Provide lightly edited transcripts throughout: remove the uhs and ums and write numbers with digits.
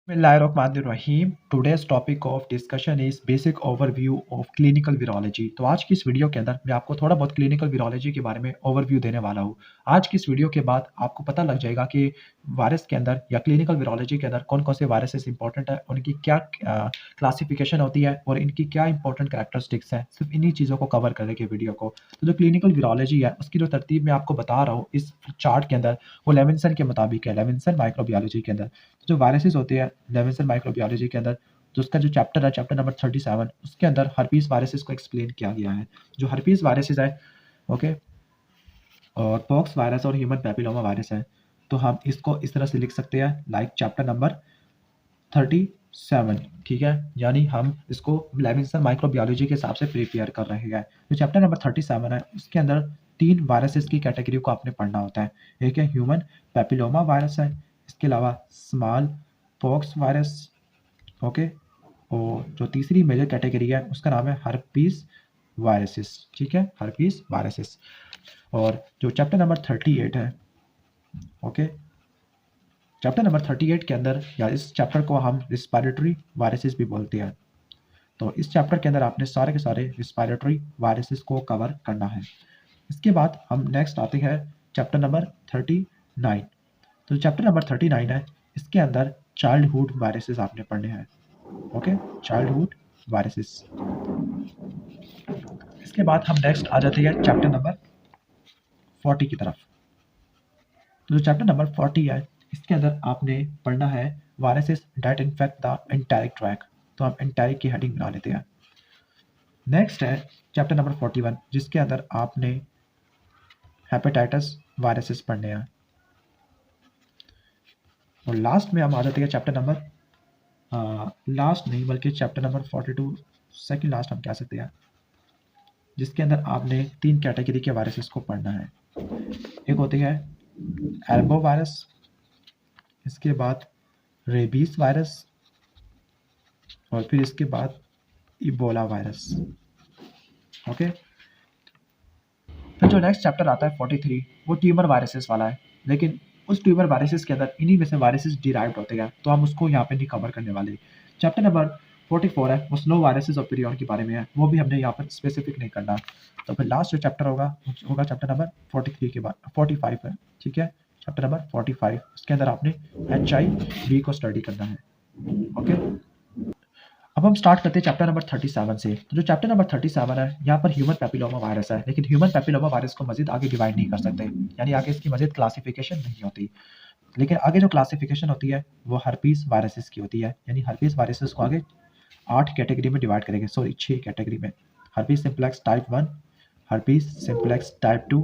बिस्मिल्लाहिर्रहमानिर्रहीम। Today's topic of discussion is basic overview of clinical virology. तो आज की इस वीडियो के अंदर मैं आपको थोड़ा बहुत क्लिनिकल वीरोलॉजी के बारे में ओवरव्यू देने वाला हूँ। आज की इस वीडियो के बाद आपको पता लग जाएगा कि वायरस के अंदर या क्लिनिकल वीरोलॉजी के अंदर कौन कौन से वायरसेस इंपॉर्टेंट है, उनकी क्या क्लासिफिकेशन होती है और इनकी क्या इंपॉर्टेंट कैरेक्टरिस्टिक्स हैं। सिर्फ इन्हीं चीज़ों को कवर करेंगे वीडियो को। तो जो क्लिनिकल वीरोलॉजी है उसकी जो तरतीब मैं आपको बता रहा हूँ इस चार्ट के अंदर, वो लेविंसन के मुताबिक है, लेविंसन माइक्रोबायोलॉजी के अंदर। जो वायरसेस होते हैं लेविंसन माइक्रोबायोलॉजी के अंदर, जो उसका जो चैप्टर है, चैप्टर नंबर 37, उसके अंदर हर्पीस वायरसेस को एक्सप्लेन किया गया है। जो हर्पीस वायरसेस है, ओके, और पॉक्स वायरस और ह्यूमन पैपिलोमा वायरस है, तो हम इसको इस तरह से लिख सकते हैं लाइक चैप्टर नंबर 37, ठीक है। यानी हम इसको लेविंसन माइक्रोबायोलॉजी के हिसाब से प्रिपेयर कर रहे हैं। जो चैप्टर नंबर 37 है उसके अंदर 3 वायरसेस की कैटेगरी को आपने पढ़ना होता है। एक है ह्यूमन पैपिलोमा वायरस है, इसके अलावा स्मॉल पॉक्स वायरस, ओके, और जो तीसरी मेजर कैटेगरी है उसका नाम है हर्पीस वायरसेस, ठीक है, हर्पीस वायरसेस। और जो चैप्टर नंबर 38 है, ओके, चैप्टर नंबर 38 के अंदर, या इस चैप्टर को हम रिस्पायरेटरी वायरसेस भी बोलते हैं। तो इस चैप्टर के अंदर आपने सारे के सारे रिस्पायरेटरी वायरसेस को कवर करना है। इसके बाद हम नेक्स्ट आते हैं चैप्टर नंबर 39। तो चैप्टर नंबर 39 है, इसके अंदर चाइल्डहुड वायरसेस आपने पढ़ने हैं, ओके, चाइल्डहुड वायरसेस। इसके बाद हम नेक्स्ट आ जाते हैं चैप्टर नंबर 40 की तरफ। तो जो चैप्टर नंबर 40 है इसके अंदर आपने पढ़ना है viruses that infect the enteric track. तो हम एंटेरिक की हेडिंग बना लेते हैं। नेक्स्ट है चैप्टर नंबर 41, जिसके अंदर आपने हेपेटाइटिस वायरसेस पढ़ने हैं। और लास्ट में हम आ जाते हैं चैप्टर नंबर, लास्ट नहीं बल्कि चैप्टर नंबर 42, सेकंड लास्ट हम कह सकते हैं, जिसके अंदर आपने 3 कैटेगरी के वायरसेस को पढ़ना है। एक होती है एल्बो वायरस, इसके बाद रेबीज वायरस, और फिर इसके बाद इबोला वायरस, ओके। फिर जो नेक्स्ट चैप्टर आता है 43, वो ट्यूमर वायरसेस वाला है। लेकिन उस ट्यूमर वायरसेस के अंदर इन्हीं में से वायरसेस डिराइव्ड होते हैं, तो हम उसको यहाँ पे नहीं कवर करने वाले। चैप्टर नंबर 44 है, वो स्लो वायरसेस और प्रियन के बारे में है, वो भी हमने यहाँ पर स्पेसिफिक नहीं करना। तो फिर लास्ट जो चैप्टर होगा चैप्टर नंबर 43 के बाद 45 है, ठीक है, चैप्टर नंबर 45, उसके अंदर आपने HIV को स्टडी करना है, ओके। अब हम स्टार्ट करते हैं चैप्टर नंबर 37 से। तो जो चैप्टर नंबर 37 है, यहाँ पर ह्यूमन पैपिलोमा वायरस है, लेकिन ह्यूमन पैपिलोमा वायरस को मजीद आगे डिवाइड नहीं कर सकते, यानी आगे इसकी मजीद क्लासिफिकेशन नहीं होती। लेकिन आगे जो क्लासिफिकेशन होती है वो हर्पीस वायरसेस की होती है, यानी हर्पीस वायरसेस को आगे 8 कैटेगरी में डिवाइड करेंगे, सॉरी 6 कैटेगरी में। Herpes simplex type 1, herpes simplex type 2,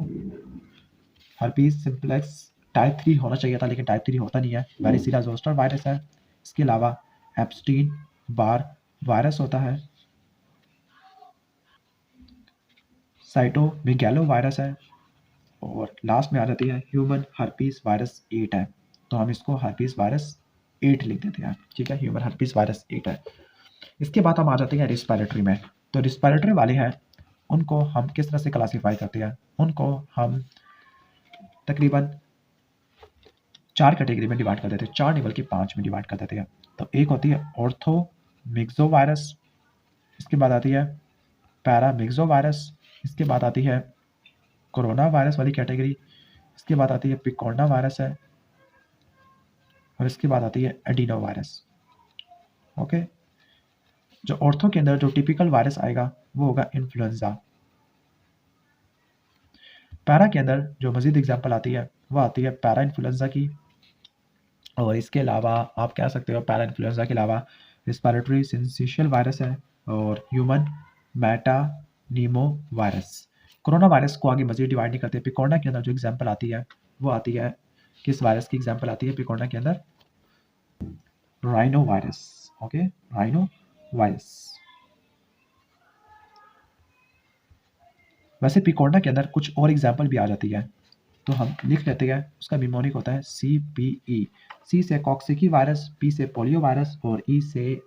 herpes simplex type 3 होना चाहिए था लेकिन टाइप 3 होता नहीं है, वेरिसिला जोस्टर वायरस है। इसके अलावा एप्स्टीन बार वायरस होता है, साइटोमेगैलो वायरस है, और लास्ट में आ जाती है ह्यूमन हर्पीस वायरस 8 है। तो हम इसको हर्पीस वायरस 8 लिख देते हैं, ठीक है, ह्यूमन हर्पीस वायरस 8 है। इसके बाद हम आ जाते हैं रिस्पायरेटरी में। तो रिस्पायरेटरी वाले हैं, उनको हम किस तरह से क्लासीफाई करते हैं, उनको हम तकरीबन 4 कैटेगरी में डिवाइड कर देते हैं, 4 नहीं बल्कि 5 में डिवाइड कर देते हैं। तो एक होती है ऑर्थोमिक्सो वायरस, इसके बाद आती है पैरामिक्सो वायरस, इसके बाद आती है कोरोना वायरस वाली कैटेगरी, इसके बाद आती है पिकोना वायरस है, और इसके बाद आती है एडिनो वायरस, ओके। जो ऑर्थो के अंदर जो टिपिकल वायरस आएगा वो होगा इन्फ्लुएंजा। पैरा के अंदर जो मजीद एग्जांपल आती है वो आती है पैरा इन्फ्लुएंजा की, और इसके अलावा आप कह सकते हो पैरा इन्फ्लुएंजा के अलावा रिस्पायरेटरी सिंसिशियल वायरस है और ह्यूमन मेटानीमो वायरस। कोरोना वायरस को आगे मजीद डिवाइड नहीं करते। पिकोना के अंदर जो एग्जाम्पल आती है वो आती है, किस वायरस की एग्जाम्पल आती है पिकोना के अंदर? Rhino virus, okay, rhino virus. वैसे पिकोना के अंदर कुछ और एग्जाम्पल भी आ जाती है, तो हम लिख लेते हैं। उसका निमोनिक होता है CPE, C से कॉक्सिकी वायरस, P से पोलियो वायरस, और E से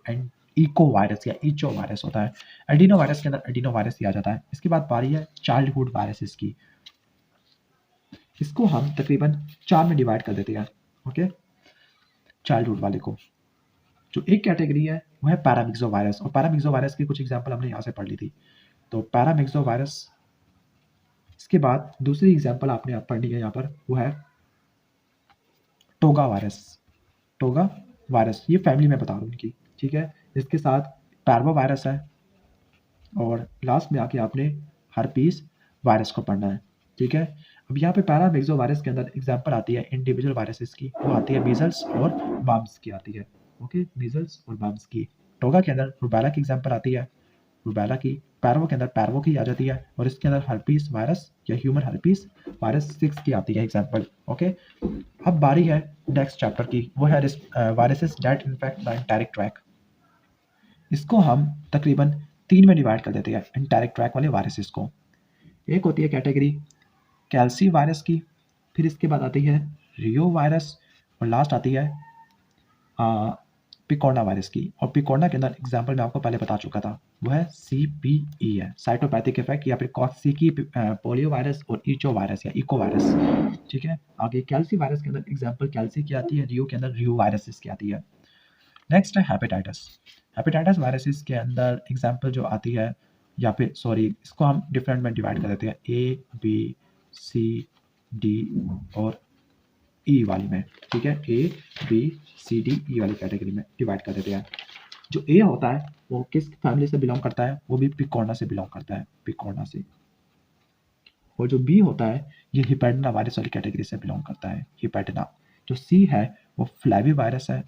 इको वायरस या इचो वायरस होता है। एडिनो वायरस के अंदर एडिनो वायरस ही आ जाता है। इसके बाद बारी है चाइल्डहुड वायरसेस की। इसको हम तकरीबन 4 में डिवाइड कर देते हैं, ओके, चाइल्डहुड वाले को। जो एक कैटेगरी है वो है पैरामिक्सो वायरस, और पैरामिक्सो वायरस की कुछ एग्जाम्पल हमने यहाँ से पढ़ ली थी। तो पैरामिक्सो वायरस, इसके बाद दूसरी एग्जाम्पल आपने आप पढ़नी है यहाँ पर, वो है टोगा वायरस। टोगा वायरस ये फैमिली में बता रहा हूँ उनकी, ठीक है। इसके साथ पैरवो वायरस है, और लास्ट में आके आपने हर्पीस वायरस को पढ़ना है, ठीक है। अब यहाँ पे पैरामिक्सो वायरस के अंदर एग्जाम्पल आती है इंडिविजुअल वायरसेस की, वो आती है मीजल्स और बाम्स की आती है, ओके, मीजल्स और बाम्स की। टोगा के अंदर रुबैला की एग्जाम्पल आती है, रुबैला की। पैरवो के अंदर पैरवो की आ जाती है, और इसके अंदर हर्पीस वायरस या ह्यूमन हर्पीस वायरस 6 की आती है एग्जाम्पल, ओके। अब बारी है नेक्स्ट चैप्टर की, वो है viruses that infect the enteric track. इसको हम तकरीबन 3 में डिवाइड कर देते हैं एंटेरिक ट्रैक वाले वायरसेस को। एक होती है कैटेगरी कैल्सी वायरस की, फिर इसके बाद आती है रियो वायरस, और लास्ट आती है पिकोना वायरस की। और पिकोना के अंदर एग्जाम्पल मैं आपको पहले बता चुका था, वो है CPE है, साइटोपैथिक इफेक्ट, या फिर कॉक्सिकी पोलियो वायरस और ईचो वायरस या इको वायरस, ठीक है। आगे कैल्सी वायरस के अंदर एग्जाम्पल कैल्सी की आती है, रियो के अंदर रियो वायरस की आती है। नेक्स्ट है हेपेटाइटिस। हेपेटाइटिस वायरसेस के अंदर एग्जाम्पल जो आती है, या फिर सॉरी इसको हम डिफरेंट में डिवाइड कर देते हैं, A B C D और E वाली में, ठीक है, ABCDE वाली कैटेगरी में डिवाइड कर देते हैं। जो A होता है वो किस फैमिली से बिलोंग करता है, वो भी पिकोना से बिलोंग करता है, पिकोना से। और जो B होता है ये हिपेटिना वायरस वाली कैटेगरी से बिलोंग करता है, हिपेटिना। जो C है वो फ्लैवी वायरस है,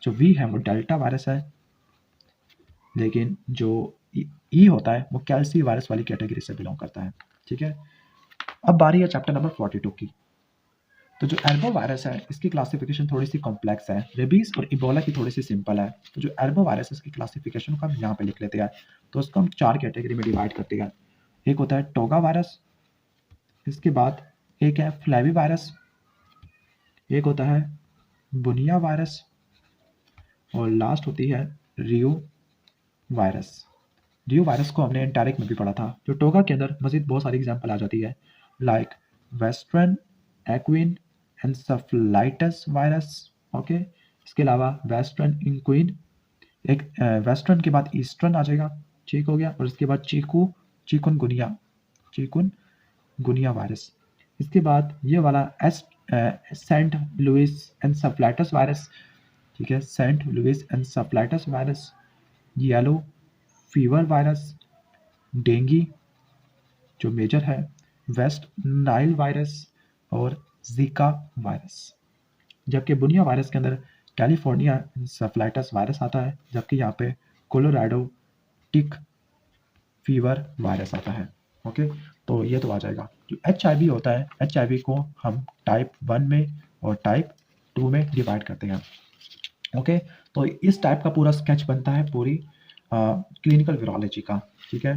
जो V है वो डेल्टा वायरस है, लेकिन जो E होता है वो कैल्सी वायरस वाली कैटेगरी से बिलोंग करता है, ठीक है। अब बारी है चैप्टर नंबर 42 की। तो जो एल्बो वायरस है इसकी क्लासिफिकेशन थोड़ी सी कॉम्प्लेक्स है, रेबीज और इबोला की थोड़ी सी सिंपल है। तो जो एल्बो वायरस की क्लासिफिकेशन को हम यहाँ पे लिख लेते हैं। तो उसको हम 4 कैटेगरी में डिवाइड करते हैं। एक होता है टोगा वायरस, इसके बाद एक है फ्लैवी वायरस, एक होता है बुनिया वायरस, और लास्ट होती है रियो वायरस। रियो वायरस को हमने एंटेरिक में भी पढ़ा था। जो टोगा के अंदर मजीद बहुत सारी एग्जाम्पल आ जाती है, like western equine encephalitis virus, okay. इसके अलावा वेस्टर्न इंक्विन, एक वेस्टर्न के बाद ईस्टर्न आ जाएगा, ठीक हो गया। और इसके बाद चिकुनगुनिया वायरस। इसके बाद ये वाला सेंट लुइस एंसेफलाइटिस वायरस, ठीक है, Saint Louis encephalitis virus, yellow fever virus, dengue जो मेजर है, वेस्ट नाइल वायरस और जीका वायरस। जबकि बुनिया वायरस के अंदर कैलिफोर्निया इंसेफलाइटिस वायरस आता है, जबकि यहाँ पे कोलोराडो टिक फीवर वायरस आता है, ओके। तो ये तो आ जाएगा। जो HIV होता है, HIV को हम टाइप 1 में और टाइप 2 में डिवाइड करते हैं, ओके। तो इस टाइप का पूरा स्केच बनता है पूरी क्लिनिकल वीरोलॉजी का, ठीक है।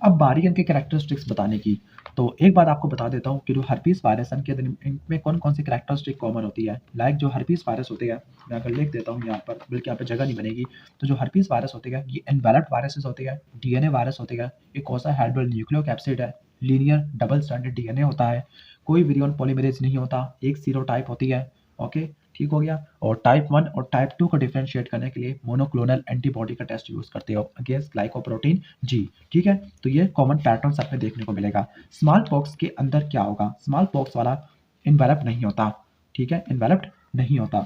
अब बारी है इनके कैरेक्टरिस्टिक्स बताने की। तो एक बात आपको बता देता हूँ कि जो हर्पीस वायरस के अंदर इनमें कौन कौन सी कैरेक्टरिस्टिक कॉमन होती है। लाइक जो हर्पीस वायरस होते हैं, मैं अगर लिख देता हूँ यहाँ पर, बल्कि यहाँ पे जगह नहीं बनेगी। तो जो हर्पीस वायरस होते हैं ये एनवेलप्ड वायरसेस होते हैं, DNA वायरस होते हैं, एक कौन सा हेड्रल न्यूक्लियोकैप्सिड है, लीनियर डबल स्ट्रैंडेड DNA होता है, कोई विरियन पॉलीमरेज नहीं होता, एक सीरोटाइप होती है, ओके, ठीक हो गया। और टाइप 1 और टाइप 2 को डिफरेंशिएट करने के लिए मोनोक्लोनल एंटीबॉडी का टेस्ट यूज करते हो अगेंस्ट ग्लाइकोप्रोटीन जी, ठीक है। तो ये कॉमन पैटर्न आपको देखने को मिलेगा। स्मॉल पॉक्स के अंदर क्या होगा, स्मॉल पॉक्स वाला इन्वेलप्ड नहीं होता, ठीक है, इन्वेलप्ड नहीं होता,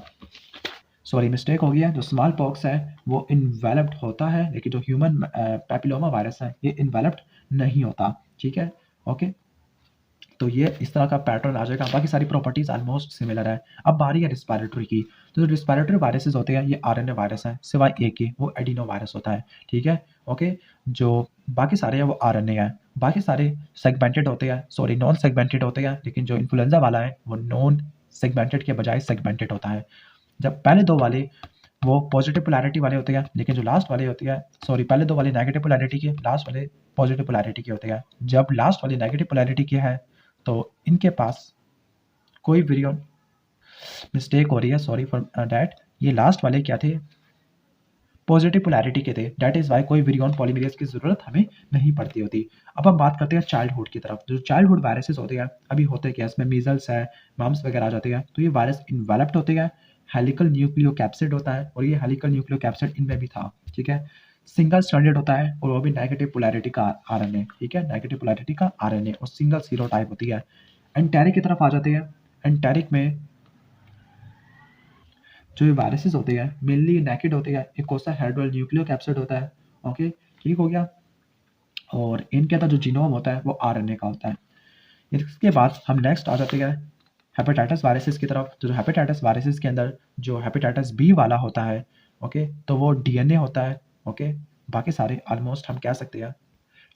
सॉरी मिस्टेक हो गया। जो स्मॉल पॉक्स है वो इन्वेलप्ड होता है, लेकिन जो ह्यूमन पैपिलोमा वायरस है ये इन्वेलप्ड नहीं होता, ठीक है, ओके। तो ये इस तरह का पैटर्न आ जाएगा। बाकी सारी प्रॉपर्टीज ऑलमोस्ट सिमिलर है। अब बारी है रिस्पायरेटरी की। तो जो रिस्पायरेटरी वायरसेस होते हैं ये RNA वायरस है, सिवाय एक के, वो एडिनो वायरस होता है, ठीक है, ओके। जो बाकी सारे हैं वो RNA है, बाकी सारे सेगमेंटेड होते हैं, सॉरी नॉन सेगमेंटेड होते हैं, लेकिन जो इन्फ्लुएंजा वाला है वो नॉन सेगमेंटेड के बजाय सेगमेंटेड होता है। जब पहले दो वाले वो पॉजिटिव पोलैरिटी वाले होते हैं, लेकिन जो लास्ट वाले होते हैं, सॉरी पहले दो वाले नेगेटिव पोलैरिटी के, लास्ट वाले पॉजिटिव पोलैरिटी के होते हैं। जब लास्ट वाले नेगेटिव पोलैरिटी के है तो इनके पास कोई विरियन, मिस्टेक हो रही है, सॉरी फॉर दैट, ये लास्ट वाले क्या थे, पॉजिटिव पोलैरिटी के थे, दैट इज वाई कोई विरियन पॉलीमरेज की जरूरत हमें नहीं पड़ती होती। अब हम बात करते हैं चाइल्डहुड की तरफ। जो चाइल्डहुड वायरसेस होते हैं, अभी होते क्या, इसमें मीजल्स है, मम्स वगैरह आ जाते हैं, तो ये वायरस इन्वेलप्ड होते हैं, हेलिकल न्यूक्लियोकैप्सिड होता है और ये हेलिकल न्यूक्लियोकैप्सिड इनमें भी था, ठीक है। सिंगल स्ट्रैंडेड होता है और वो भी नेगेटिव पोलैरिटी का आरएनए, ठीक है, नेगेटिव पोलैरिटी का आरएनए और सिंगल सीरोटाइप होती है। एंटेरिक की तरफ आ जाते हैं। एंटेरिक में जो ये वायरसेस होते हैं मेनली नेकेड होते हैं, एक कोसा हेड्रोल न्यूक्लियोकैप्सिड होता है, ओके, ठीक हो गया। और इनके अंदर जो जीनोम होता है वो आरएनए का होता है। इसके बाद हम नेक्स्ट आ जाते हैं हेपेटाइटिस वायरसेस की तरफ। जो हेपेटाइटिस वायरसेस के अंदर जो हेपेटाइटिस बी वाला होता है, ओके, तो वो डीएनए होता है, ओके। बाकी सारे ऑलमोस्ट हम कह सकते हैं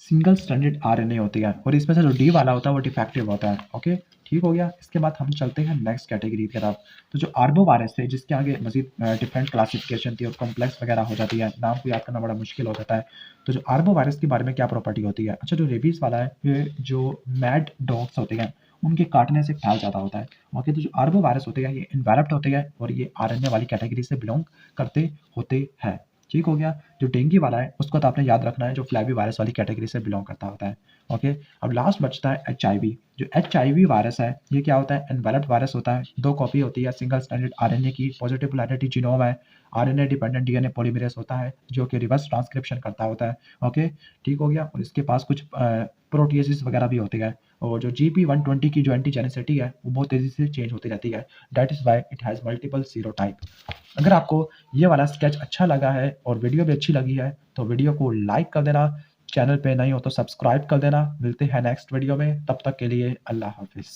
सिंगल स्ट्रैंडेड आरएनए होती है और इसमें से जो डी वाला होता है वो डिफेक्टिव होता है, ओके, ठीक हो गया। इसके बाद हम चलते हैं नेक्स्ट कैटेगरी की तरफ। तो जो आर्बो वायरस थे जिसके आगे मजीद डिफरेंट क्लासिफिकेशन थी और कॉम्प्लेक्स वगैरह हो जाती है, नाम को याद करना बड़ा मुश्किल हो जाता है। तो जो आर्बो वायरस के बारे में क्या प्रॉपर्टी होती है, अच्छा, जो रेबीज वाला है ये जो मैड डॉग्स होते हैं उनके काटने से फैल जाता होता है, ओके। तो जो आर्बो वायरस होते हैं ये इन्वेलप्ड होते हैं और ये आरएनए वाली कैटेगरी से बिलोंग करते होते हैं, ठीक हो गया। जो डेंगू वाला है उसको तो आपने याद रखना है, जो फ्लैवी वायरस वाली कैटेगरी से बिलोंग करता होता है, ओके। अब लास्ट बचता है एचआईवी। जो एचआईवी वायरस है ये क्या होता है, एनवेलप्ड वायरस होता है, दो कॉपी होती है सिंगल स्ट्रैंडेड आरएनए की, पॉजिटिव पोलैरिटी जीनोम है, आरएनए डिपेंडेंट डीएनए पॉलीमरेज होता है जो कि रिवर्स ट्रांसक्रिप्शन करता होता है, ओके, ठीक हो गया। और इसके पास कुछ प्रोटीएसिस वगैरह भी होती है और जो GP120 की जो एंटीजेनिसिटी है वो बहुत तेजी से चेंज होती रहती है, that is why it has multiple serotype. अगर आपको ये वाला स्केच अच्छा लगा है और वीडियो भी अच्छी लगी है तो वीडियो को लाइक कर देना, चैनल पे नहीं हो तो सब्सक्राइब कर देना। मिलते हैं नेक्स्ट वीडियो में, तब तक के लिए अल्लाह हाफिज़।